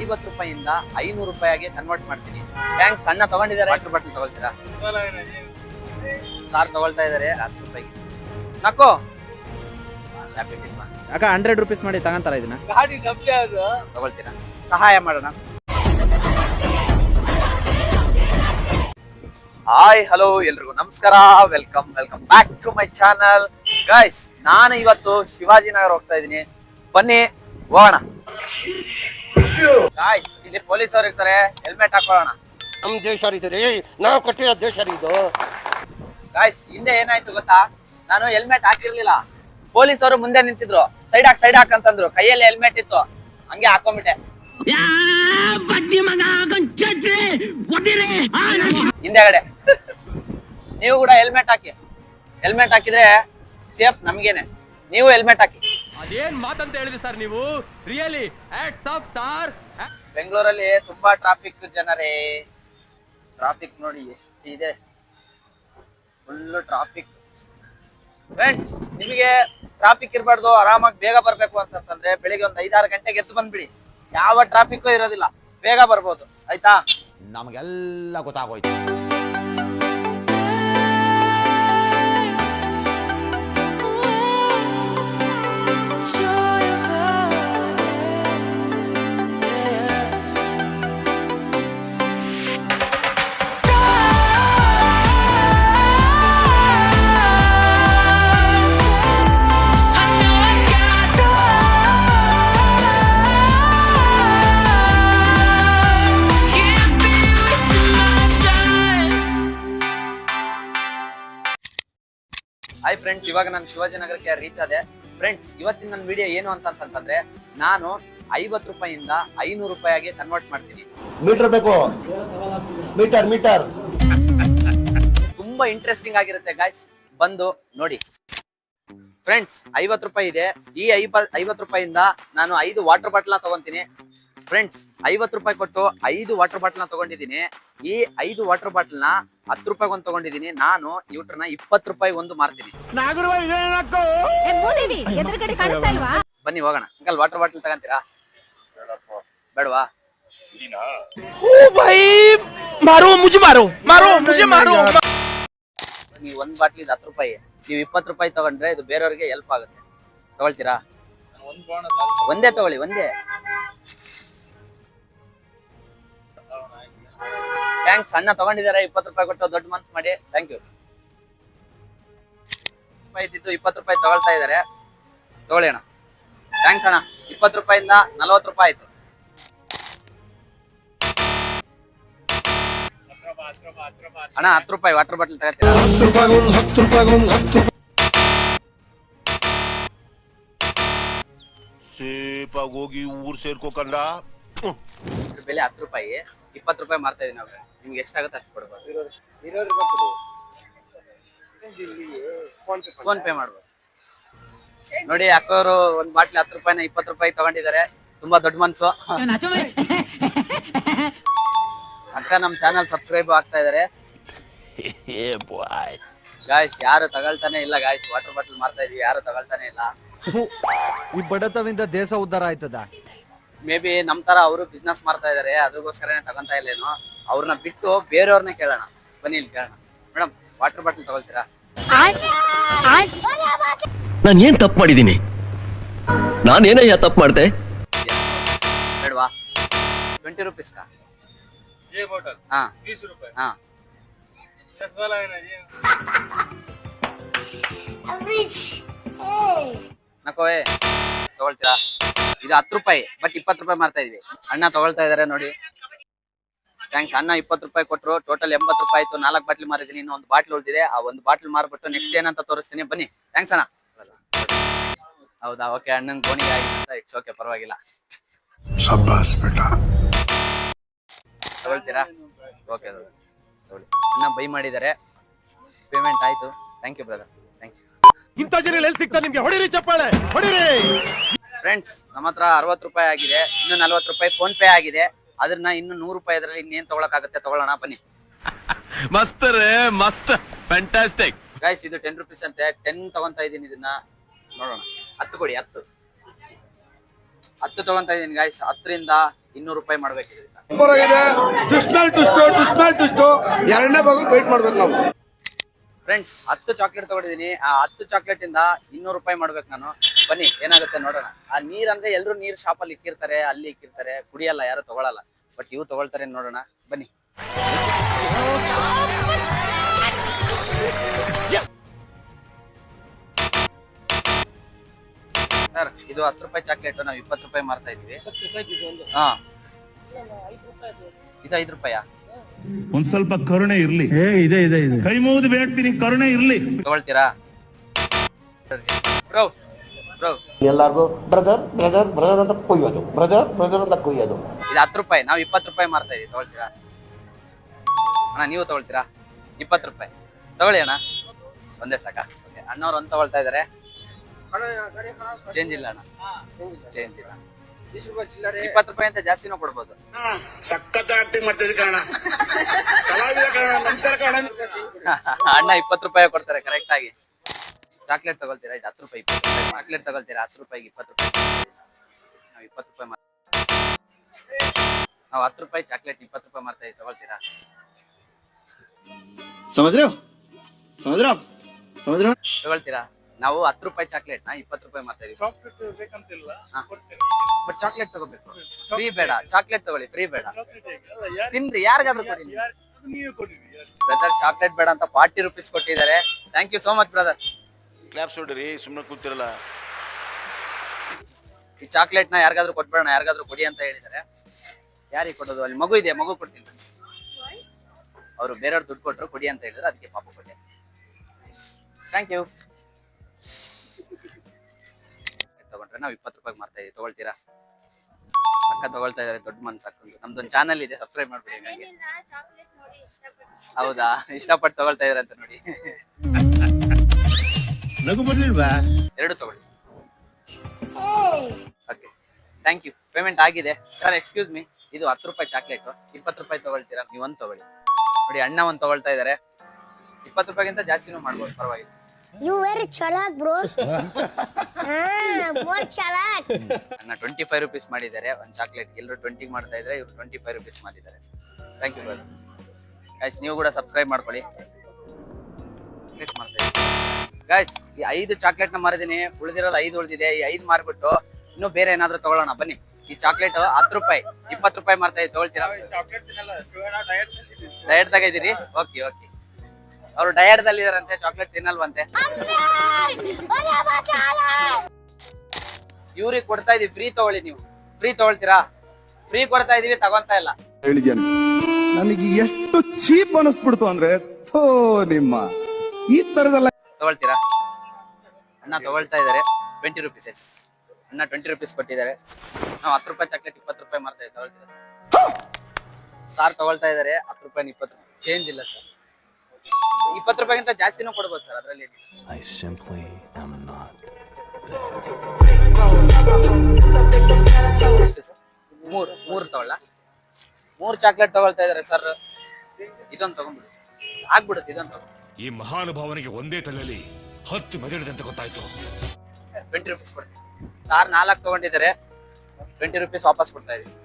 50 ರೂಪಾಯಿಂದ 500 ರೂಪಾಯಿಗೆ ಕನ್ವರ್ಟ್ ಮಾಡ್ತೀನಿ. ಥ್ಯಾಂಕ್ಸ್. ಅಣ್ಣ ತಗೊಂಡಿದ್ದಾರೆ. Water bottle ತಗೊಳ್ತೀರಾ? ಸಾರ್ ತಗೊಳ್ತಾ ಇದಾರೆ 10 ರೂಪಾಯಿಗೆ. ನಕ್ಕೋ ಅಕ್ಕ 100 ರೂಪೀಸ್ ಮಾಡಿ ತಗೊಂತಾರ ಇದನ್ನ. ಗಾಡಿ ಡಬ್ಲಿ ಅದು ತಗೊಳ್ತೀರಾ? ಸಹಾಯ ಮಾಡೋಣ. ಹಾಯ್ ಹಲೋ ಎಲ್ರಿಗೂ ನಮಸ್ಕಾರ. Welcome back to my channel. Guys, ನಾನು ಇವತ್ತು ಶಿವಾಜಿನಗರ ಹೋಗ್ತಾ ಇದ್ದೀನಿ. ಬನ್ನಿ ಹೋಗೋಣ. ಗೈಸ್, ಇಲ್ಲಿ ಪೊಲೀಸ್ ಅವರು ಇರ್ತಾರೆ. ಹೆಲ್ಮೆಟ್ ಹಾಕೊಳ್ಳೋಣ. ನಮ್ ದೇಶ ರೀ, ನಾವು ಕೊಟ್ಟಿರೋ ದೇಶ ಇದು. ಗೈಸ್, ಹಿಂದೆ ಏನಾಯ್ತು ಗೊತ್ತಾ? ನಾನು ಹೆಲ್ಮೆಟ್ ಹಾಕಿರ್ಲಿಲ್ಲ. ಪೊಲೀಸ್ ಅವರು ಮುಂದೆ ನಿಂತಿದ್ರು. ಸೈಡ್ ಹಾಕ್ ಅಂತಂದ್ರು. ಕೈಯಲ್ಲಿ ಹೆಲ್ಮೆಟ್ ಇತ್ತು, ಹಂಗೆ ಹಾಕೊಂಡ್ಬಿಟ್ಟೆ. ಹಿಂದೆಗಡೆ ನೀವು ಕೂಡ ಹೆಲ್ಮೆಟ್ ಹಾಕಿ. ಹೆಲ್ಮೆಟ್ ಹಾಕಿದ್ರೆ ಸೇಫ್ ನಮ್ಗೇನೆ. ನೀವು ಹೆಲ್ಮೆಟ್ ಹಾಕಿ. ಅದೇನ್ ಮಾತಂತ ಹೇಳಿದ್ರಿ ಸರ್ ನೀವು? Really hats off sir. ಬೆಂಗಳೂರಲ್ಲಿ ತುಂಬಾ ಟ್ರಾಫಿಕ್ ಜನರೇ. ಟ್ರಾಫಿಕ್ ನೋಡಿ ಎಷ್ಟಿದೆ, ಫುಲ್ ಟ್ರಾಫಿಕ್. ಫ್ರೆಂಡ್ಸ್, ನಿಮಗೆ ಟ್ರಾಫಿಕ್ ಇರಬಾರ್ದು, ಆರಾಮಾಗಿ ಬೇಗ ಬರ್ಬೇಕು ಅಂತಂದ್ರೆ ಬೆಳಿಗ್ಗೆ ಒಂದು 5-6 ಗಂಟೆಗೆ ಎದ್ದು ಬಂದ್ಬಿಡಿ. ಯಾವ ಟ್ರಾಫಿಕ್ ಇರೋದಿಲ್ಲ, ಬೇಗ ಬರ್ಬೋದು. ಆಯ್ತಾ? ನಮಗೆಲ್ಲ ಗೊತ್ತಾಗೋಯ್ತು. ಹಾಯ್ ಫ್ರೆಂಡ್ಸ್, ಇವಾಗ ನಾನು ಶಿವಾಜಿನಗರಕ್ಕೆ ರೀಚ್ ಆದೆ. ಫ್ರೆಂಡ್ಸ್, ಇವತ್ತಿನ ನನ್ನ ವಿಡಿಯೋ ಏನು ಅಂತಂದ್ರೆ ನಾನು 50 ರೂಪಾಯಿಂದ 500 ರೂಪಾಯಿಗೆ ಕನ್ವರ್ಟ್ ಮಾಡ್ತೀನಿ. ಮೀಟರ್ ಬೇಕು, ಮೀಟರ್ ತುಂಬಾ ಇಂಟ್ರೆಸ್ಟಿಂಗ್ ಆಗಿರುತ್ತೆ ಗಾಯ್ಸ್, ಬಂದು ನೋಡಿ. ಫ್ರೆಂಡ್ಸ್, 50 ರೂಪಾಯಿ ಇದೆ. ಈ 50 ರೂಪಾಯಿಂದ ನಾನು 5 ವಾಟರ್ ಬಾಟಲ್ ತಗೊಂತೀನಿ. ಫ್ರೆಂಡ್ಸ್, 50 ರೂಪಾಯಿ ಕೊಟ್ಟು 5 ವಾಟರ್ ಬಾಟಲ್ ತಗೊಂಡಿದ್ದೀನಿ. ಈ 5 ವಾಟರ್ ಬಾಟಲ್ ನ 10 ರೂಪಾಯಿ ಒಂದು ತಗೊಂಡಿದ್ದೀನಿ. ನಾನು ಇವ್ರನ್ನ 20 ರೂಪಾಯಿ ಒಂದು ಮಾರ್ತೀನಿ. ಬನ್ನಿ ಹೋಗೋಣ. ಅಂಕಲ್, ವಾಟರ್ ಬಾಟಲ್ ತಗೊಂತೀರಾ? ಬೇಡವಾ? ನೀವು ಒಂದ್ ಬಾಟ್ಲಿ 10 ರೂಪಾಯಿ, ನೀವು 20 ರೂಪಾಯಿ ತಗೊಂಡ್ರೆ ಇದು ಬೇರೆಯವ್ರಿಗೆ ಹೆಲ್ಪ್ ಆಗುತ್ತೆ. ತಗೊಳ್ತೀರಾ? ಒಂದೇ ತಗೊಳ್ಳಿ, ಒಂದೇ. ಥ್ಯಾಂಕ್ಸ್. ಅಣ್ಣ ತಗೊಂಡಿದ್ದಾರೆ 20 ರೂಪಾಯಿ ಕೊಟ್ಟು, ದೊಡ್ಡ ಮನ್ಸು ಮಾಡಿ. Thank you. ಇದ್ದಿದ್ದು 20 ರೂಪಾಯಿ ತಗೊಳ್ತಾ ಇದಾರೆ. ತಗೊಳ್ಳಿ ಅಣ್ಣ. ಥ್ಯಾಂಕ್ಸ್ ಅಣ್ಣ. 20 ರೂಪಾಯಿಂದ 40 ರೂಪಾಯಿ ಆಯ್ತು. ಅಣ್ಣ 10 ರೂಪಾಯಿ ವಾಟರ್ ಬಾಟಲ್ ತಗೋತೀರಾ? ಸೇಫಾಗಿ ಹೋಗಿ ಊರ್ ಸೇರ್ಕೋಕಂಡ. ಬೆಲೆ 10 ರೂಪಾಯಿ, 20 ರೂಪಾಯಿ ಮಾರ್ತಾ ಇದೀನಿ. ನಾವು ನಿಮ್ಗೆ ಎಷ್ಟಾಗುತ್ತೆ ಅಷ್ಟು ಕೊಡ್ಬೋದು. ಫೋನ್ ಪೇ ಮಾಡ್ಬೋದು. ನೋಡಿ, ಅಕ್ಕವರು ಒಂದ್ ಬಾಟ್ಲಿ 10 ರೂಪಾಯಿನ 20 ರೂಪಾಯಿ ತಗೊಂಡಿದ್ದಾರೆ. ತುಂಬಾ ದೊಡ್ಡ ಮನ್ಸು. ಅಕ್ಕ ನಮ್ ಚಾನಲ್ ಸಬ್ಸ್ಕ್ರೈಬ್ ಆಗ್ತಾ ಇದಾರೆ. ಗಾಯ್ಸ್, ಯಾರು ತಗೊಳ್ತಾನೆ ಇಲ್ಲ. ಗಾಯ್ಸ್, ವಾಟರ್ ಬಾಟಲ್ ಮಾರ್ತಾ ಇದೀವಿ, ಯಾರು ತಗೊಳ್ತಾನೆ ಇಲ್ಲ. ಈ ಬಡತವಿಂದ ದೇಶ ಉದ್ಧಾರ ಆಯ್ತದ. ಮೇ ಬಿ ನಮ್ ತರ ಅವರು ಬಿಸ್ನೆಸ್ ಮಾಡ್ತಾ ಇದಾರೆ, ಅದಕ್ಕೋಸ್ಕರನೇ ತಗೊಂತಾ ಇಲ್ಲೇನೋ. ಅವ್ರನ್ನ ಬಿಟ್ಟು ಬೇರೆಯವ್ರನ್ನ ಕೇಳೋಣ. ಬನ್ನಿ, ಇಲ್ಲಿ ಕೇಳೋಣ. ಮೇಡಮ್, ವಾಟರ್ ಬಾಟಲ್ ತಗೊಳ್ತೀರಾ? ನಾನು ಏನ್ ತಪ್ಪು ಮಾಡಿದೀನಿ? ನಾನೇನಯ್ಯ ತಪ್ಪು ಮಾಡ್ದೆ? ಬೇಡವಾ? 20 ರೂಪೀಸ್ का? हाँ 20 रुपए। हाँ वाला है ना ये। ನಕೋವೆ ತಗೊಳ್ತೀರಾ? ಇದು 10 ರೂಪಾಯಿ, ಬಟ್ 20 ರೂಪಾಯಿ ಮಾರ್ತಾ ಇದೀವಿ. ಅಣ್ಣ ತಗೊಳ್ತಾ ಇದಾರೆ ನೋಡಿ. ಥ್ಯಾಂಕ್ಸ್. ಅಣ್ಣ 20 ರೂಪಾಯಿ ಕೊಟ್ರು. ಟೋಟಲ್ 80 ರೂಪಾಯಿ ಆಯ್ತು. 4 ಬಾಟ್ಲಿ ಮಾರಿದೀನಿ, ಇನ್ನು ಒಂದು ಬಾಟ್ಲ್ ಉಳಿದಿದೆ. ಆ ಒಂದು ಬಾಟ್ಲ್ ಮಾರ್ಬಿಟ್ಟು ನೆಕ್ಸ್ಟ್ ಏನಂತ ತೋರಿಸ್ತೀನಿ. ಬನ್ನಿ. ಥ್ಯಾಂಕ್ಸ್ ಅಣ್ಣ. ಹೌದಾ? ಓಕೆ. ಅಣ್ಣನ್ ಗೋಣಿಗೆ ಆಗಿಲ್ಲ, ಇಟ್ಸ್ ಓಕೆ, ಪರವಾಗಿಲ್ಲ. ತಗೊಳ್ತೀರಾ? ಓಕೆ, ತಗೊಳ್ಳಿ. ಅಣ್ಣ ಬೈ ಮಾಡಿದ್ದಾರೆ, ಪೇಮೆಂಟ್ ಆಯ್ತು. Thank you brother, thank you. ಇಂಥ ಜನ ಎಲ್ಲಿ ಸಿಗ್ತಾರೆ ನಿಮ್ಗೆ? ಹೊಡಿರಿ ಚಪ್ಪಾಳೆ, ಹೊಡಿರಿ. ಫ್ರೆಂಡ್ಸ್, ನಮ್ಮ ಹತ್ರ 60 ರೂಪಾಯಿ ಆಗಿದೆ. ಇನ್ನು 40 ರೂಪಾಯಿ ಫೋನ್ ಪೇ ಆಗಿದೆ. ಅದನ್ನ ಇನ್ನು 100 ರೂಪಾಯಿ ಇದರಲ್ಲಿ ಇನ್ನೇನ್ ತಗೊಳಕಾಗುತ್ತೆ, ತಗೊಳ್ಳೋಣ. ಬನ್ನಿ. ಮಸ್ತ್ ರೇ, ಮಸ್ತ್, ಫ್ಯಾಂಟಾಸ್ಟಿಕ್. ಗೈಸ್, ಇದು 10 ರೂಪೀಸ್ ಅಂತೆ. 10 ತಗೊಂತಾ ಇದೀನಿ. ಇದನ್ನ ನೋಡೋಣ. 10 ಕೊಡಿ. 10 ತಗೊಂತಾ ಇದೀನಿ ಗೈಸ್. 10ರಿಂದ 200 ರೂಪಾಯಿ ಮಾಡ್ಬೇಕು ಇದರಿಂದ. ಎರಡನೇ ಭಾಗಕ್ಕೆ ವೇಟ್ ಮಾಡ್ಬೇಕು ನಾವು. ಫ್ರೆಂಡ್ಸ್ 10 ಚಾಕ್ಲೇಟ್ ತಗೊಂಡಿದ್ದೀನಿ. ಆ 10 ಚಾಕ್ಲೇಟ್ ಇಂದ 200 ರೂಪಾಯಿ ಮಾಡ್ಬೇಕು ನಾನು. ಬನ್ನಿ ಏನಾಗುತ್ತೆ ನೋಡೋಣ. ಆ ನೀರ್ ಅಂದ್ರೆ ಎಲ್ರು ನೀರ್ ಶಾಪ್ ಅಲ್ಲಿ ಇಕ್ಕಿರ್ತಾರೆ, ಅಲ್ಲಿ ಇಕ್ಕಿರ್ತಾರೆ, ಕುಡಿಯಲ್ಲ, ಯಾರು ತಗೊಳಲ್ಲ. ಬಟ್ ಇವು ತಗೊಳ್ತಾರೆ ನೋಡೋಣ ಬನ್ನಿ. ಸರ್ ಇದು 10 ರೂಪಾಯಿ ಚಾಕ್ಲೇಟ್, ನಾವು 20 ರೂಪಾಯಿ ಮಾರ್ತಾ ಇದೀವಿ. ಹಾ ಇದು 5 ರೂಪಾಯಾ? ಒಂದ್ ಸ್ವಲ್ಪ ಕರುಣೆ ಇರ್ಲಿ. ಇದೆ ಕೈ ಮುಗಿದು ಬೇಡ್ತೀನಿ, ಕರುಣೆ ಇರ್ಲಿ. ತಗೊಳ್ತೀರಾ ಬ್ರೋ? ಬ್ರೋ ಎಲ್ಲಾರ್ಗು ಬ್ರದರ್ ಬ್ರದರ್ ಬ್ರದರ್ ಅಂತ ಕೊಯ್ಯೋದು, ಬ್ರದರ್ ಬ್ರದರ್ ಅಂತ ಕೊಯ್ಯೋದು. ಇದು 10 ರೂಪಾಯಿ, ನಾವು 20 ರೂಪಾಯಿ ಮಾರ್ತಾ ಇದೀವಿ. ತಗೊಳ್ತೀರಾ ಅಣ್ಣ? ನೀವು ತಗೊಳ್ತೀರಾ? 20 ರೂಪಾಯಿ ತಗೊಳ್ಳಿ ಅಣ್ಣ, ಒಂದೇ ಸಾಕ. ಅಣ್ಣವ್ರು ಒಂದು ತಗೊಳ್ತಾ ಇದಾರೆ. ಚೇಂಜ್ ಇಲ್ಲ ಅಣ್ಣ, ಚೇಂಜ್ ಇಲ್ಲ. 20 ರೂಪಾಯಿ ಅಂತ ಜಾಸ್ತಿನೂ ಕೊಡ್ಬೋದು. ಸಖತ್ ಆಕ್ಟಿಂಗ್ ಮಾಡ್ತಿದ್ದೆ ಕಾರಣ, ಕಲಾವಿದ ಕಾರಣ, ನಮಸ್ಕಾರ ಕಾರಣ. ಅಣ್ಣ 20 ರೂಪಾಯಿ ಕೊಡ್ತಾರೆ ಕರೆಕ್ಟ್ ಆಗಿ. ಚಾಕ್ಲೇಟ್ ತಗೊಳ್ತೀರಾ? ಇದು 10 ರೂಪಾಯಿ. 20 ರೂಪಾಯಿ ಚಾಕ್ಲೇಟ್ ತಗೊಳ್ತೀರಾ? 10 ರೂಪಾಯಿಗೆ 20 ರೂಪಾಯಿ. ನಾವು 20 ರೂಪಾಯಿ ನಾವು 10 ರೂಪಾಯಿ ಚಾಕ್ಲೇಟ್ 20 ರೂಪಾಯಿ ಮಾರ್ತಾ ಇದೀವಿ. ತಗೊಳ್ತೀರಾ? ತಗೊಳ್ತೀರಾ? ನಾವು 10 ರೂಪಾಯಿ ಚಾಕ್ಲೇಟ್ ನ 20 ರೂಪಾಯಿ ಮಾರ್ತಾ ಇದೀವಿ. ಬಟ್ ಚಾಕ್ಲೇಟ್ ತಗೋಬೇಕು, ಫ್ರೀ ಬೇಡ. ಚಾಕ್ಲೇಟ್ ತಗೊಳ್ಳಿ, ಫ್ರೀ ಬೇಡ. ತಿನ್ರಿ, ಯಾರಿಗಾದ್ರೂ ಕೊಡಿ. ಬ್ರದರ್ ಚಾಕ್ಲೇಟ್ ಬೇಡ ಅಂತ 40 ರೂಪೀಸ್ ಕೊಟ್ಟಿದ್ದಾರೆ. Thank you so much brother. Claps ಹೊಡ್ರಿ, ಸುಮ್ಮನೆ ಕೂತಿರಲ್ಲ. ಈ ಚಾಕ್ಲೇಟ್ ನ ಯಾರಿಗಾದ್ರೂ ಕೊಟ್ಬೇಡ, ಯಾರಿಗಾದ್ರೂ ಕೊಡಿ ಅಂತ ಹೇಳಿದ್ದಾರೆ. ಯಾರಿಗೆ ಕೊಡೋದು? ಅಲ್ಲಿ ಮಗು ಇದೆ, ಮಗು ಕೊಡ್ತೀನಿ. ಅವರು ಬೇರೆಯವ್ರು ದುಡ್ಡು ಕೊಟ್ಟರು, ಕೊಡಿ ಅಂತ ಹೇಳಿದ್ರೆ ಅದಕ್ಕೆ ಪಾಪ ಕೊಟ್ಟೆ. Thank you. ತಗೊಂಡ್ರೆ ನಾವು 20 ರೂಪಾಯಿ ಮಾರ್ತಾ ಇದೀವಿ. ತಗೊಳ್ತೀರಾ? ಅಕ್ಕ ತಗೊಳ್ತಾ ಇದಾರೆ, ದೊಡ್ಡ ಮನ್ಸು ಹಾಕೊಂಡು. ನಮ್ದೊಂದು ಚಾನಲ್ ಇದೆ, ಸಬ್ಸ್ಕ್ರೈಬ್ ಮಾಡ್ಬಿಡಿ ನನಗೆ. ಹೌದಾ? ಇಷ್ಟಪಟ್ಟು ತಗೊಳ್ತಾ ಇದಾರೆ ಅಂತ ನೋಡಿ. ನಗು ಬರ್ಲಿಲ್ವಾ? 2 ತಗೊಳ್ಳಿ. Okay, thank you. ಪೇಮೆಂಟ್ ಆಗಿದೆ ಸರ್. ಎಕ್ಸ್ಕ್ಯೂಸ್ ಮೀ, ಇದು 10 ರೂಪಾಯಿ ಚಾಕ್ಲೇಟ್ 20 ರೂಪಾಯಿ ತಗೊಳ್ತೀರಾ? ನೀವು ಒಂದು ತಗೊಳ್ಳಿ. ನೋಡಿ ಅಣ್ಣ ಒಂದು ತಗೊಳ್ತಾ ಇದಾರೆ. 20 ರೂಪಾಯಿಗಿಂತ ಜಾಸ್ತಿನೂ ಮಾಡ್ಬೋದು, ಪರವಾಗಿಲ್ಲ. You very chalak, bro. More chalak. ಅಣ್ಣ 25 ರೂಪೀಸ್ ಮಾಡಿದ್ದಾರೆ ಒಂದು ಚಾಕ್ಲೇಟ್. ಎಲ್ಲರೂ 20 ಮಾಡ್ತಾ ಇದ್ರೆ ಇವರು 25 ರೂಪೀಸ್ ಮಾಡಿದ್ದಾರೆ. Thank you brother. ಗೈಸ್ ನೀವು ಕೂಡ ಸಬ್ಸ್ಕ್ರೈಬ್ ಮಾಡ್ಕೊಳ್ಳಿ. ಗೈಸ್ ಈ 5 ಚಾಕ್ಲೇಟ್ ನ ಮಾರಿದೀನಿ, ಉಳಿದಿರೋದು 5 ಉಳಿದಿದೆ. ಈ 5 ಮಾರ್ಬಿಟ್ಟು ಇನ್ನೂ ಬೇರೆ ಏನಾದ್ರು ತಗೊಳ್ಳೋಣ ಬನ್ನಿ. ಈ ಚಾಕ್ಲೇಟ್ 10 ರೂಪಾಯಿ 20 ರೂಪಾಯಿ ಮಾರ್ತಾ ಇದ್ದೀವಿ. ತಗೊಳ್ತೀರಾ? ಡಯಟ್ ತಗಿದ್ದೀರಿ? Okay okay. ಅವರು ಡಯಟ್ ದಲ್ಲಿ ಇದಾರಂತೆ, ಚಾಕ್ಲೇಟ್ ತಿನ್ನಲ್ವಂತೆ. ಇವ್ರಿಗೆ ಕೊಡ್ತಾ ಇದೀವಿ, ಫ್ರೀ ತಗೊಳ್ಳಿ. ನೀವು ಫ್ರೀ ತಗೊಳ್ತೀರಾ? ಫ್ರೀ ಕೊಡ್ತಾ ಇದೀವಿ, ತಗೊಂತಾ ಇಲ್ಲ. ನನಗೆ ಎಷ್ಟು ಚೀಪ್ ಅನಿಸ್ಬಿಡ್ತು ಅಂದ್ರೆ ನಿಮ್ಮ ಈ ತರದಲ್ಲ. ತಗೊಳ್ತೀರಾ? ಅಣ್ಣ ತಗೊಳ್ತಾ ಇದಾರೆ 20 ರೂಪೀಸ್. ಅಣ್ಣ 20 ರೂಪೀಸ್ ಕೊಟ್ಟಿದ್ದಾರೆ. ನಾವು 10 ರೂಪಾಯಿ ಚಾಕ್ಲೇಟ್ 20 ರೂಪಾಯಿ ಮಾರ್ತಾ ಇದ್ದೀವಿ. ತಗೊಳ್ತೀರಾ? ಸಾರ್ ತಗೊಳ್ತಾ ಇದಾರೆ 10 ರೂಪಾಯಿ 20 ರೂಪಾಯಿ. ಚೇಂಜ್ ಇಲ್ಲ ಸರ್. 20 ರೂಪಾಯಿಗಿಂತ ಜಾಸ್ತಿನೂ ಕೊಡ್ಬೋದು ಸರ್, ಅದರಲ್ಲಿ. ಎಷ್ಟು ಸರ್? 3 ತಗೊಳ್ಳ? 3 ಚಾಕ್ಲೇಟ್ ತಗೊಳ್ತಾ ಇದಾರೆ ಸರ್. ಇದೊಂದು ತಗೊಂಡ್ಬಿಡಿ, ಆಗ್ಬಿಡುತ್ತೆ. ಇದೊಂದು ತಗೊಂಡು. ಈ ಮಹಾನುಭಾವನಿಗೆ ಒಂದೇ ತಲೆಯಲ್ಲಿ 10 ಮೆದಳಿದೆ ಅಂತ ಗೊತ್ತಾಯ್ತು. 20 ರೂಪೀಸ್ ಕೊಡ್ತೀನಿ ಸಾರ್. 4 ತಗೊಂಡಿದ್ದಾರೆ, 20 ರೂಪೀಸ್ ವಾಪಸ್ ಕೊಡ್ತಾ ಇದೀವಿ.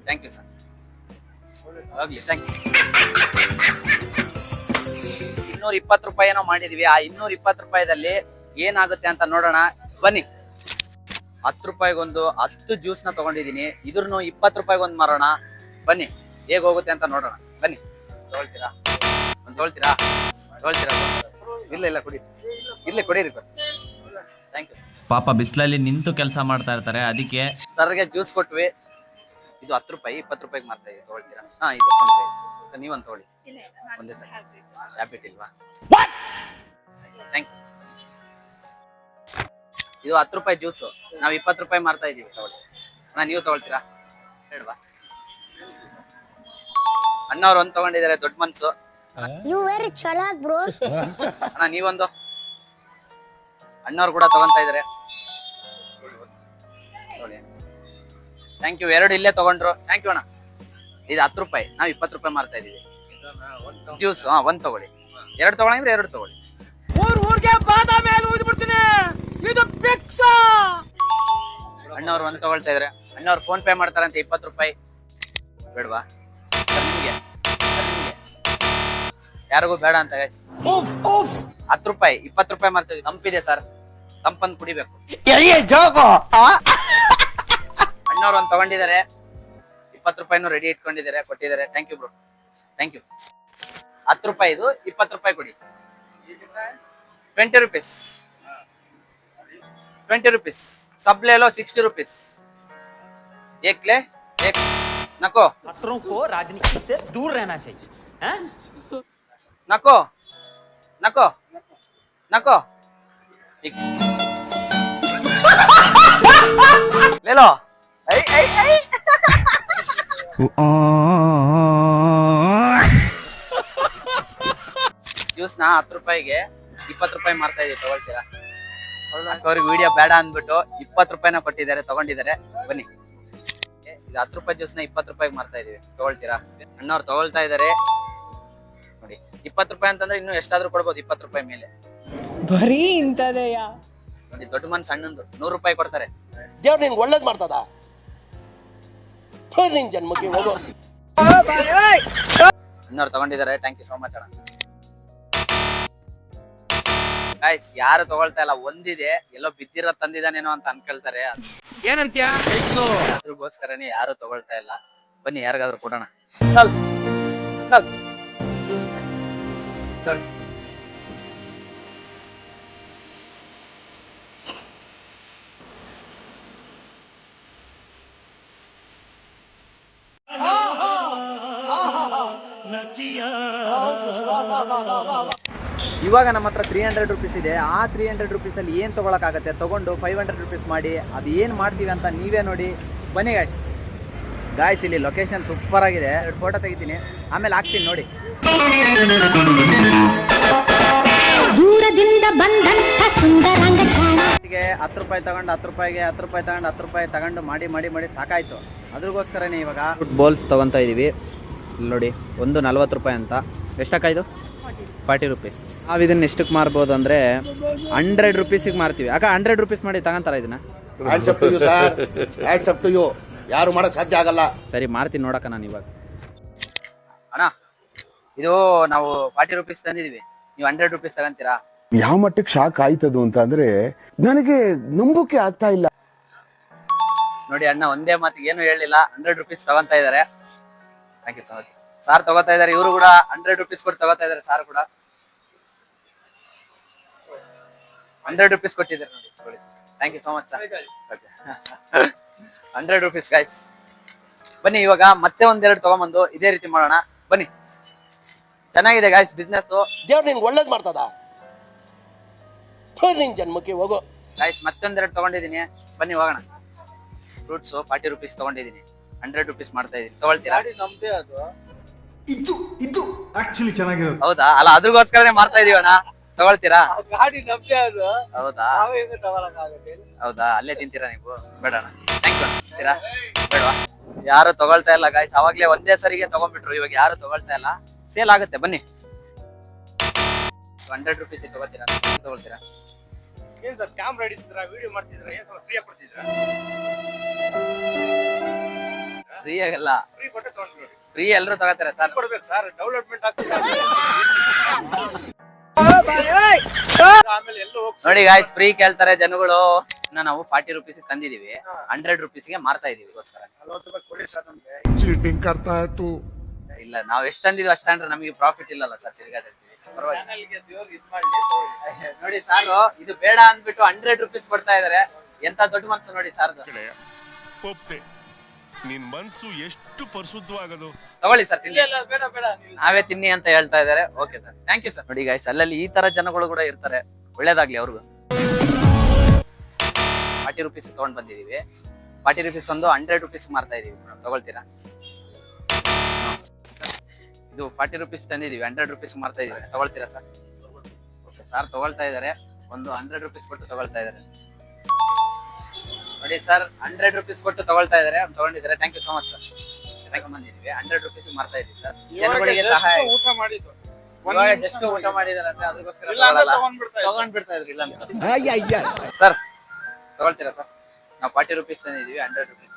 Thank you sir. ಹೋಗ್ಲಿ, ಥ್ಯಾಂಕ್ ಯು. 220 ರೂಪಾಯಿ ಏನೋ ಮಾಡಿದೀವಿ. ಆ 220 ರೂಪಾಯಿದಲ್ಲಿ ಏನಾಗುತ್ತೆ ಅಂತ ನೋಡೋಣ ಬನ್ನಿ. 10 ರೂಪಾಯಿಗೊಂದು 10 ಜ್ಯೂಸ್ ನ ತಗೊಂಡಿದೀನಿ. ಇದ್ರನ್ನು 20 ರೂಪಾಯಿಗೊಂದು ಮಾರೋಣ ಬನ್ನಿ, ಹೇಗ್ ಹೋಗುತ್ತೆ ಅಂತ ನೋಡೋಣ ಬನ್ನಿ. ತಗೊಳ್ತೀರಾ? ತಗೊಳ್ತೀರಾ? ತಗೊಳ್ತೀರಾ? ಇಲ್ಲ ಇಲ್ಲ, ಕುಡಿ. ಇರ್ಲಿ, ಕುಡೀರಿ. Thank you. ಪಾಪ ಬಿಸಿಲಲ್ಲಿ ನಿಂತು ಕೆಲಸ ಮಾಡ್ತಾ ಇರ್ತಾರೆ, ಅದಕ್ಕೆ ಸರ್ಗೆ ಜ್ಯೂಸ್ ಕೊಟ್ವಿ. ಇದು 10 ರೂಪಾಯಿ 20 ರೂಪಾಯಿಗೆ ಮಾರ್ತಾ ಇದೀವಿ. ತಗೊಳ್ತೀರಾ? ಹಾ, ಇದೆ ಫೋನ್ ಪೇ. ನೀವೊಂದು ತಗೊಳ್ಳಿ. ಒಂದೇ ಸರ್. ಹ್ಯಾಬಿಟ್ ಇಲ್ವಾ? Thank you. ಇದು 10 ರೂಪಾಯಿ ಜ್ಯೂಸು, ನಾವು 20 ರೂಪಾಯಿ ಮಾರ್ತಾ ಇದೀವಿ. ತಗೊಳ್ಳಿ ಅಣ್ಣ, ನೀವು ತಗೊಳ್ತೀರಾ? ಹೇಳುವ. ಅಣ್ಣವ್ರು ಒಂದು ತಗೊಂಡಿದ್ದಾರೆ, ದೊಡ್ಡ ಮನ್ಸು. You very chalak, bro. ಅಣ್ಣ ನೀವೊಂದು. ಅಣ್ಣವ್ರು ಕೂಡ ತಗೊಂತಾ ಇದಾರೆ. Thank you. 2 ಇಲ್ಲೇ ತಗೊಂಡ್ರು. ಥ್ಯಾಂಕ್ ಯು ಅಣ್ಣ. ಇದು 10 ರೂಪಾಯಿ, ನಾವು 20 ರೂಪಾಯಿ ಮಾರ್ತಾ ಇದೀವಿ. ಜ್ಯೂಸ್ 1 ತಗೊಳ್ಳಿ. 2 ತಗೊಳಂದ್ರೆ 2 ತಗೊಳ್ಳಿ. ಊರ್ಗೆ ಬಾದಾಮಿ ಹಾಲು ಊದ್ಬಿಡ್ತೀನಿ. ಇದು ಫಿಕ್ಸ್. ಅಣ್ಣವ್ರು ಒಂದು ತಗೊಳ್ತಾ ಇದಾರೆ. ಅಣ್ಣವ್ರು ಫೋನ್ ಪೇ ಮಾಡ್ತಾರಂತೆ 20 ರೂಪಾಯಿ. ಬೇಡವಾ ಸರ್ ನಿಮಗೆ? ಯಾರಿಗೂ ಬೇಡ ಅಂತ guys. 10 ರೂಪಾಯಿ 20 ರೂಪಾಯಿ ಮಾಡ್ತೀವಿ. ತಂಪಿದೆ ಸರ್, ತಂಪಂದು ಕುಡಿಬೇಕು. ಅಣ್ಣವ್ರು ಒಂದು ತಗೊಂಡಿದ್ದಾರೆ, 20 ರೂಪಾಯಿನೂ ರೆಡಿ ಇಟ್ಕೊಂಡಿದ್ದಾರೆ, ಕೊಟ್ಟಿದ್ದಾರೆ. Thank you bro, thank you. 10 ರೂಪಾಯಿ ಇದು, 20 ರೂಪಾಯಿ ಕೊಡಿ. 20 रुपीस 20 रुपीस सब ले लो. 60 रुपीस एक ले एक. नको छात्रों को राजनीति से दूर रहना चाहिए हैं? नको नको नको ठीक. ले लो. ऐ ऐ ऐ ಜ್ಯೂಸ್ ನ 10 ರೂಪಾಯಿಗೆ 20 ರೂಪಾಯಿ ಮಾರ್ತಾ ಇದೀವಿ, ತಗೊಳ್ತೀರಾ? ಅವ್ರಿಗೆ ವಿಡಿಯೋ ಬೇಡ ಅಂದ್ಬಿಟ್ಟು 20 ರೂಪಾಯಿನ ಕೊಟ್ಟಿದ್ದಾರೆ, ತಗೊಂಡಿದ್ದಾರೆ. ಬನ್ನಿ, ಇದು 10 ರೂಪಾಯಿ ಜ್ಯೂಸ್ ನ 20 ರೂಪಾಯಿಗೆ ಮಾರ್ತಾ ಇದೀವಿ, ತಗೊಳ್ತೀರಾ? ಅಣ್ಣವ್ರು ತಗೊಳ್ತಾ ಇದಾರೆ ನೋಡಿ. 20 ರೂಪಾಯಿ ಅಂತಂದ್ರೆ ಇನ್ನು ಎಷ್ಟಾದ್ರೂ ಕೊಡ್ಬೋದು, 20 ರೂಪಾಯಿ ಮೇಲೆ. ಬರೀ ಇಂತದೆಯಾ ನೋಡಿ, ದೊಡ್ಡ ಮನ್ಸು ಅಣ್ಣಂದು 100 ರೂಪಾಯಿ ಕೊಡ್ತಾರೆ. ದೇವ್ರು ನಿಂಗೆ ಒಳ್ಳೇದ್ ಮಾಡ್ತದ, ನಿನ್ ಜನ್ಮಕ್ಕೆ ಹೋಗೋ. ಅಣ್ಣವ್ರು ತಗೊಂಡಿದ್ದಾರೆ, ಥ್ಯಾಂಕ್ ಯು ಸೋ ಮಚ್ ಅಣ್ಣ. ಗೈಸ್ ಯಾರು ತಗೊಳ್ತಾ ಇಲ್ಲ, ಒಂದಿದೆ ಎಲ್ಲೋ ಬಿದ್ದಿರೋ ತಂದಿದ್ದಾನೇನೋ ಅಂತ ಅನ್ಕೊಳ್ತಾರೆ. ಏನಂತ್ಯ? ಅದ್ರಗೋಸ್ಕರನೇ ಯಾರು ತಗೊಳ್ತಾ ಇಲ್ಲ. ಬನ್ನಿ ಯಾರಿಗಾದ್ರೂ ಕೊಡೋಣ. ಇವಾಗ ನಮ್ಮ ಹತ್ರ 300 ರುಪೀಸ್ ಇದೆ. ಆ 300 ರುಪೀಸಲ್ಲಿ ಏನು ತೊಗೊಳಕ್ಕಾಗತ್ತೆ, ತೊಗೊಂಡು 500 ರುಪೀಸ್ ಮಾಡಿ ಅದು ಏನು ಮಾಡ್ತೀವಿ ಅಂತ ನೀವೇ ನೋಡಿ. ಬನ್ನಿ ಗಾಯ್ಸ್ ಇಲ್ಲಿ ಲೊಕೇಶನ್ ಸೂಪರ್ ಆಗಿದೆ. 2 ಫೋಟೋ ತೆಗಿತೀನಿ, ಆಮೇಲೆ ಹಾಕ್ತೀನಿ ನೋಡಿ. ದೂರದಿಂದ ಬಂದಂತ ಸುಂದರಾಂಗ ಚಾಣ 10 ರೂಪಾಯಿ ತಗೊಂಡು 10 ರೂಪಾಯಿಗೆ 10 ರೂಪಾಯಿ ತಗೊಂಡು 10 ರೂಪಾಯಿ ತಗೊಂಡು ಮಾಡಿ ಮಾಡಿ ಮಾಡಿ ಸಾಕಾಯ್ತು. ಅದ್ರಗೋಸ್ಕರನೇ ಇವಾಗ ಬೋಲ್ಸ್ ತೊಗೊತಾ ಇದ್ದೀವಿ. ನೋಡಿ, ಒಂದು 40 ರೂಪಾಯಿ ಅಂತ. ಎಷ್ಟಕ್ಕಾಯ್ತು? 40 ರುಪೀಸ್. ನಾವು ಇದನ್ನ ಎಷ್ಟಕ್ಕೆ ಮಾರ್ಬೋದು ಅಂದರೆ 100 ರುಪೀಸಿಗೆ ಮಾರ್ತೀವಿ. ಆಗ 100 ರುಪೀಸ್ ಮಾಡಿ ತಗೊಂತಾರ ಇದನ್ನ. ಯಾರು ಮಾಡಕ್ ಸಾಧ್ಯ ಆಗಲ್ಲ. ಸರಿ, ಮಾರ್ತೀನಿ ನೋಡಕ್ಕ ನಾನು ಇವಾಗ. ಅಣ್ಣ ಇದು ನಾವು 40 ರುಪೀಸ್ ತಂದಿದೀವಿ, ನೀವು 100 ರುಪೀಸ್ ತಗೊಂತೀರಾ? ಯಾವ ಮಟ್ಟಕ್ಕೆ ಶಾಕ್ ಆಯ್ತದು ಅಂತ ಅಂದ್ರೆ ನನಗೆ ನಂಬೋಕೆ ಆಗ್ತಾ ಇಲ್ಲ. ನೋಡಿ ಅಣ್ಣ ಒಂದೇ ಮಾತಿಗೆ ಏನು ಹೇಳಿಲ್ಲ, 100 ರುಪೀಸ್ ತಗೊಂತಾ ಇದಾರೆ. Thank you so much. Sir ತಗೋತಾ ಇದಾರೆ, ಇವರು ಕೂಡ 100 ರುಪೀಸ್ ಕೊಟ್ಟು ತಗೋತಾ ಇದಾರೆ. ಸಾರ್ ಕೂಡ 100 ರುಪೀಸ್ ಕೊಟ್ಟಿದ್ದಾರೆ ನೋಡಿ. Thank you so much sir. 100 rupees guys. ಬನ್ನಿ ಇವಾಗ ಮತ್ತೆ ಒಂದೆರಡು ತಗೊಂಬಂದು ಇದೇ ರೀತಿ ಮಾಡೋಣ. ಬನ್ನಿ, ಚೆನ್ನಾಗಿದೆ ಗೈಸ್ ಬಿಸ್ನೆಸ್. ದೇವ್ರು ನಿಂಗೆ ಒಳ್ಳೇದ್ ಮಾಡ್ತದ, ನಿನ್ ಜನ್ಮಕ್ಕೆ ಹೋಗೋ. ಗೈಸ್ ಮತ್ತೊಂದೆರಡು ತಗೊಂಡಿದ್ದೀನಿ, ಬನ್ನಿ ಹೋಗೋಣ. ಫ್ರೂಟ್ಸ್ 40 ರುಪೀಸ್ ತಗೊಂಡಿದ್ದೀನಿ, 100 ರುಪೀಸ್ ಮಾಡ್ತಾ ಇದೀನಿ, ತಗೊಳ್ತೀರಾ? ಇದು ಆಕ್ಚುಲಿ ಚೆನ್ನಾಗಿರೋದು. ಹೌದಾ? ಅಲ್ಲ ಅದ್ರಗೋಸ್ಕರನೇ ಮಾಡ್ತಾ ಇದೀವಿ ಅಣ್ಣ, ತಗೊಳ್ತೀರಾ? ಗಾಡಿ ನಮ್ದೇ ಅದು. ಹೌದಾ? ಹೌದಾ? ಅಲ್ಲೇ ತಿಂತೀರಾ ನೀವು? ಬೇಡ ಅಣ್ಣ, ಥ್ಯಾಂಕ್ ಯು. ತಿಂತೀರಾ? ಬೇಡವಾ? ಯಾರು ತಗೊಳ್ತಾ ಇಲ್ಲ ಗೈಸ್. ಅವಾಗ್ಲೇ ಒಂದೇ ಸರಿಗೆ ತಗೊಂಡ್ಬಿಟ್ರು, ಇವಾಗ ಯಾರು ತಗೊಳ್ತಾ ಇಲ್ಲ. ಸೇಲ್ ಆಗುತ್ತೆ ಬನ್ನಿ. 100 ರುಪೀಸ್ ತಗೋತೀರಾ? ತಗೊಳ್ತೀರಾ? ಏನ್ ಸರ್ ಕ್ಯಾಮ್ರಾ ಹಿಡಿತಿದ್ರ, ವಿಡಿಯೋ ಮಾಡ್ತಿದ್ರ, ಏನ್ ಸರ್ ಫ್ರೀ ಕೊಡ್ತಿದ್ರ? ಫ್ರೀ ಆಗಲ್ಲ, ಫ್ರೀ ಕೊಟ್ಟು ತಗೊಂಡ್ಬಿಡಿ. ಫ್ರೀ ಎಲ್ಲರೂ ತಗೋತಾರೆ ಸರ್. ಕೊಡ್ಬೇಕು ಸರ್, ಡೆವಲಪ್ಮೆಂಟ್ ಆಗ್ತದೆ. ಆಮೇಲೆ ಎಲ್ಲೂ ಹೋಗಿ ನೋಡಿ ಗಾಯ್ಸ್, ಫ್ರೀ ಕೇಳ್ತಾರೆ ಜನಗಳು. ನಾವು 40 ರುಪೀಸ್ ತಂದಿದೀವಿ, 100 ರುಪೀಸ್ಗೆ ಮಾರ್ತಾ ಇದೀವಿ. ಗೋಸ್ಕರ 40 ರೂಪಾಯಿ ಕೊಡಿ ಸರ್ ನಮ್ಗೆ. ಚೀಟಿಂಗ್ ಕರ್ತಾ ಇತ್ತು. ಇಲ್ಲ, ನಾವು ಎಷ್ಟು ತಂದಿದ್ವಿ ಅಷ್ಟು ಅಂದ್ರೆ ನಮಗೆ ಪ್ರಾಫಿಟ್ ಇಲ್ಲಲ್ಲ ಸರ್, ತಿರ್ಗಾಡ್ತೀವಿ. ಚಾನಲ್ಗೆ ದೇವ್ರು ಇದ್ ಮಾಡಿ ನೋಡಿ ಸಾರು, ಇದು ಬೇಡ ಅಂದ್ಬಿಟ್ಟು 100 ರುಪೀಸ್ ಕೊಡ್ತಾ ಇದಾರೆ. ಎಂತ ದೊಡ್ಡ ಮನ್ಸು ನೋಡಿ ಸಾರ್ದು. ಒಪ್ತೆ, ನಿನ್ ಮನ್ಸು ಎಷ್ಟು ಪರಿಶುದ್ಧವಾಗದು. ತಗೊಳ್ಳಿ ಸರ್, ತಿನ್ನಿ. ಬೇಡ ಬೇಡ ನಾವೇ ತಿನ್ನಿ ಅಂತ ಹೇಳ್ತಾ ಇದಾರೆ. Okay sir, thank you sir. ನೋಡಿ ಗೈಸ್, ಅಲ್ಲಲ್ಲಿ ಈ ತರ ಜನಗಳು ಕೂಡ ಇರ್ತಾರೆ, ಒಳ್ಳೇದಾಗ್ಲಿ ಅವ್ರಿಗೂ. 40 ರುಪೀಸ್ ತಗೊಂಡ್ ಬಂದಿದೀವಿ. 40 ರುಪೀಸ್ ಒಂದು 100 ರುಪೀಸ್ ಮಾರ್ತಾ ಇದೀವಿ. ತಗೊಳ್ತೀರಾ? ಇದು 40 ರುಪೀಸ್ ತಂದಿದೀವಿ, 100 ರುಪೀಸ್ ಮಾರ್ತಾ ಇದೀವಿ. ತಗೊಳ್ತೀರಾ ಸರ್? ಓಕೆ ಸರ್, ತಗೊಳ್ತಾ ಇದಾರೆ. ಒಂದು 100 ರುಪೀಸ್ ಕೊಟ್ಟು ತಗೊಳ್ತಾ ಇದಾರೆ. ನೋಡಿ ಸರ್, 100 ರುಪೀಸ್ ಕೊಟ್ಟು ತಗೊಳ್ತಾ ಇದಾರೆ, ತಗೊಂಡಿದ್ದಾರೆ. Thank you so much sir. ಬಂದಿದೀವಿ 100 ರುಪೀಸ್ ಮಾರ್ತಾ ಇದೀವಿ ಸರ್. ಜನಗಳಿಗೆ ಸಹಾಯ. ಊಟ ಮಾಡಿದ್ದು ಇವಾಗ ಜಸ್ಟ್ ಊಟ ಮಾಡಿದಾರೆ ಅಂದ್ರೆ ಅದಕ್ಕೋಸ್ಕರ ಇಲ್ಲ ಅಂದ್ರೆ ತಗೊಂಡ್ಬಿಡ್ತಾ ಇದ್ರು. ತಗೊಂಡ್ಬಿಡ್ತಾ ಇದ್ರು. ಇಲ್ಲ ಅಂತ ಸರ್, ತಗೊಳ್ತೀರಾ ಸರ್? ನಾವು 40 ರುಪೀಸ್ ತಂದಿದ್ದೀವಿ, 100 ರುಪೀಸ್.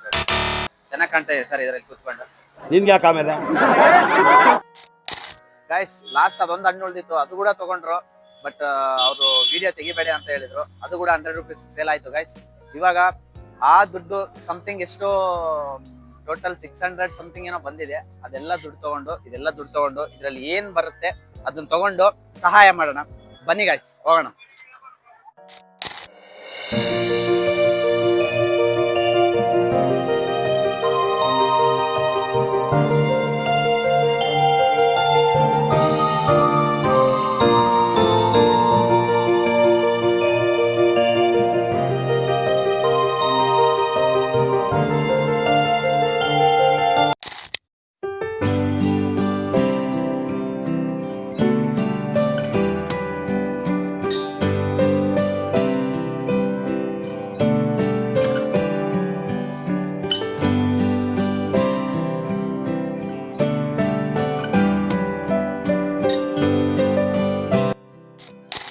ಚೆನ್ನಾಗಿ ಕಾಣ್ತಾ ಇದೆ ಸರ್ ಇದರಲ್ಲಿ ಕೂತ್ಕೊಂಡು. ನಿನ್ಗೆ ಯಾಕೆ ಆಮೇಲೆ ಗೈಸ್ ಲಾಸ್ಟ್ ಅದೊಂದು ಹಣ್ಣು ಉಳಿದಿತ್ತು, ಅದು ಕೂಡ ತಗೊಂಡ್ರು. ಬಟ್ ಅವರು ವಿಡಿಯೋ ತೆಗಿಬೇಡಿ ಅಂತ ಹೇಳಿದ್ರು. ಅದು ಕೂಡ 100 ರುಪೀಸ್ ಸೇಲ್ ಆಯ್ತು ಗೈಸ್. ಇವಾಗ ಆ ದುಡ್ಡು ಸಮಥಿಂಗ್ ಎಷ್ಟೋ ಟೋಟಲ್ 600 ಸಮಥಿಂಗ್ ಏನೋ ಬಂದಿದೆ. ಅದೆಲ್ಲ ದುಡ್ಡು ತಗೊಂಡು ಇದರಲ್ಲಿ ಏನ್ ಬರುತ್ತೆ ಅದನ್ನ ತಗೊಂಡು ಸಹಾಯ ಮಾಡೋಣ. ಬನ್ನಿ ಗೈಸ್ ಹೋಗೋಣ.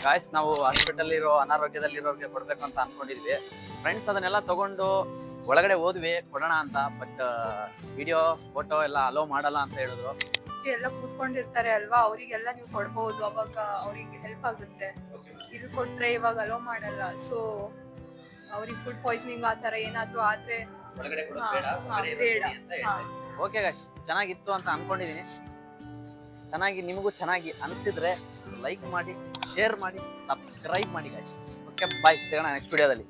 ಗಾಯ್ಸ್ ನಾವು ಹಾಸ್ಪಿಟಲ್ ಇರೋ ಅನಾರೋಗ್ಯದಲ್ಲಿರೋರಿಗೆ ಕೊಡ್ಬೇಕು ಅಂತ ಅನ್ಕೊಂಡಿದ್ವಿ ಫ್ರೆಂಡ್ಸ್. ಅದನ್ನೆಲ್ಲ ತಗೊಂಡು ಒಳಗಡೆ ಹೋದ್ವಿ ಕೊಡೋಣ ಅಂತ. ಬಟ್ ವಿಡಿಯೋ ಫೋಟೋ ಎಲ್ಲ ಅಲೋ ಮಾಡಲ್ಲ ಅಂತ ಹೇಳಿದ್ರು. ಎಲ್ಲ ಕೂತ್ಕೊಂಡಿರ್ತಾರೆ ಅಲ್ವಾ, ಅವರಿಗೆಲ್ಲ ನೀವು ಕೊಡ್ಬೋದು, ಅವಾಗ ಅವ್ರಿಗೆ ಹೆಲ್ಪ್ ಆಗುತ್ತೆ. ಇಲ್ಲಿ ಕೊಟ್ರೆ ಇವಾಗ ಅಲೋ ಮಾಡಲ್ಲ. ಸೊ ಅವ್ರಿಗೆ ಫುಡ್ ಪಾಯ್ಸನಿಂಗ್ ಆ ತರ ಏನಾದ್ರು ಆದ್ರೆ ಬೇಡ. ಓಕೆ ಗಾಯ್ಸ್, ಚೆನ್ನಾಗಿತ್ತು ಅಂತ ಅನ್ಕೊಂಡಿದೀನಿ. ನಿಮಗೂ ಚೆನ್ನಾಗಿ ಅನ್ಸಿದ್ರೆ ಲೈಕ್ ಮಾಡಿ, ಶೇರ್ ಮಾಡಿ, ಸಬ್ಸ್ಕ್ರೈಬ್ ಮಾಡಿ ಗಾಯ್ಸ್. ಓಕೆ ಬಾಯ್, ಸಿಗೋಣ ನೆಕ್ಸ್ಟ್ ವಿಡಿಯೋದಲ್ಲಿ.